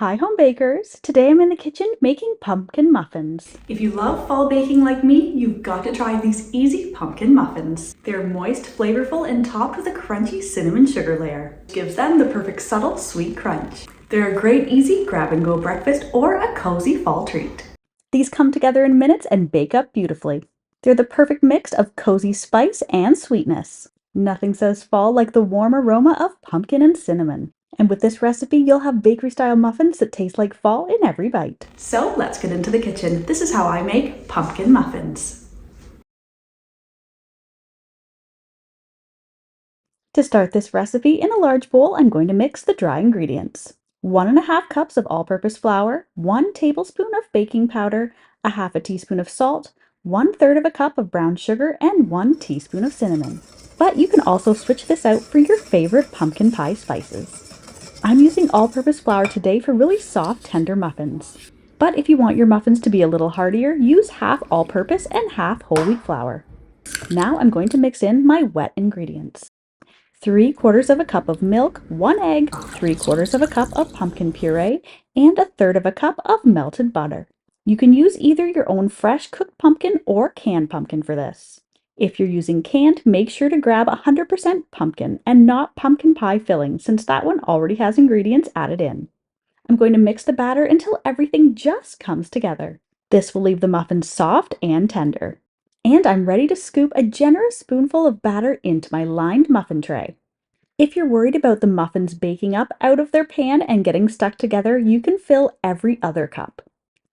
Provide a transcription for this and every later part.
Hi home bakers! Today I'm in the kitchen making pumpkin muffins. If you love fall baking like me, you've got to try these easy pumpkin muffins. They're moist, flavorful, and topped with a crunchy cinnamon sugar layer. It gives them the perfect subtle sweet crunch. They're a great easy grab-and-go breakfast or a cozy fall treat. These come together in minutes and bake up beautifully. They're the perfect mix of cozy spice and sweetness. Nothing says fall like the warm aroma of pumpkin and cinnamon. And with this recipe, you'll have bakery-style muffins that taste like fall in every bite. So let's get into the kitchen. This is how I make pumpkin muffins. To start this recipe, in a large bowl, I'm going to mix the dry ingredients. 1½ cups of all-purpose flour, 1 tablespoon of baking powder, a half a teaspoon of salt, 1/3 of a cup of brown sugar, and 1 teaspoon of cinnamon. But you can also switch this out for your favorite pumpkin pie spices. I'm using all-purpose flour today for really soft, tender muffins. But if you want your muffins to be a little heartier, use half all-purpose and half whole wheat flour. Now I'm going to mix in my wet ingredients. 3/4 of a cup of milk, 1 egg, 3/4 of a cup of pumpkin puree, and 1/3 of a cup of melted butter. You can use either your own fresh cooked pumpkin or canned pumpkin for this. If you're using canned, make sure to grab 100% pumpkin and not pumpkin pie filling, since that one already has ingredients added in. I'm going to mix the batter until everything just comes together. This will leave the muffins soft and tender. And I'm ready to scoop a generous spoonful of batter into my lined muffin tray. If you're worried about the muffins baking up out of their pan and getting stuck together, you can fill every other cup.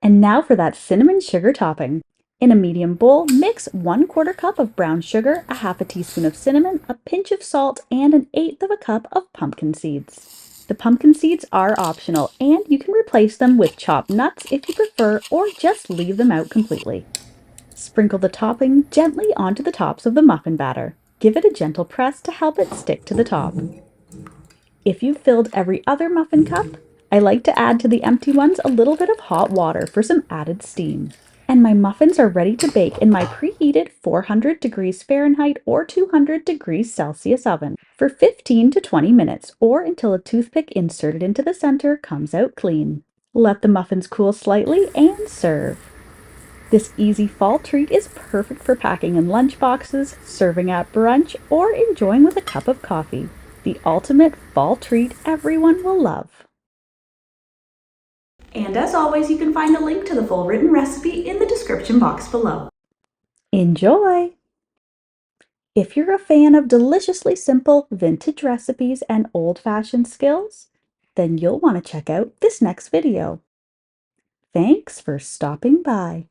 And now for that cinnamon sugar topping. In a medium bowl, mix 1/4 cup of brown sugar, a half a teaspoon of cinnamon, a pinch of salt, and 1/8 of a cup of pumpkin seeds. The pumpkin seeds are optional, and you can replace them with chopped nuts if you prefer, or just leave them out completely. Sprinkle the topping gently onto the tops of the muffin batter. Give it a gentle press to help it stick to the top. If you've filled every other muffin cup, I like to add to the empty ones a little bit of hot water for some added steam. And my muffins are ready to bake in my preheated 400 degrees Fahrenheit or 200 degrees Celsius oven for 15 to 20 minutes, or until a toothpick inserted into the center comes out clean. Let the muffins cool slightly and serve. This easy fall treat is perfect for packing in lunch boxes, serving at brunch, or enjoying with a cup of coffee. The ultimate fall treat everyone will love. And as always, you can find a link to the full written recipe in the description box below. Enjoy! If you're a fan of deliciously simple vintage recipes and old-fashioned skills, then you'll want to check out this next video. Thanks for stopping by.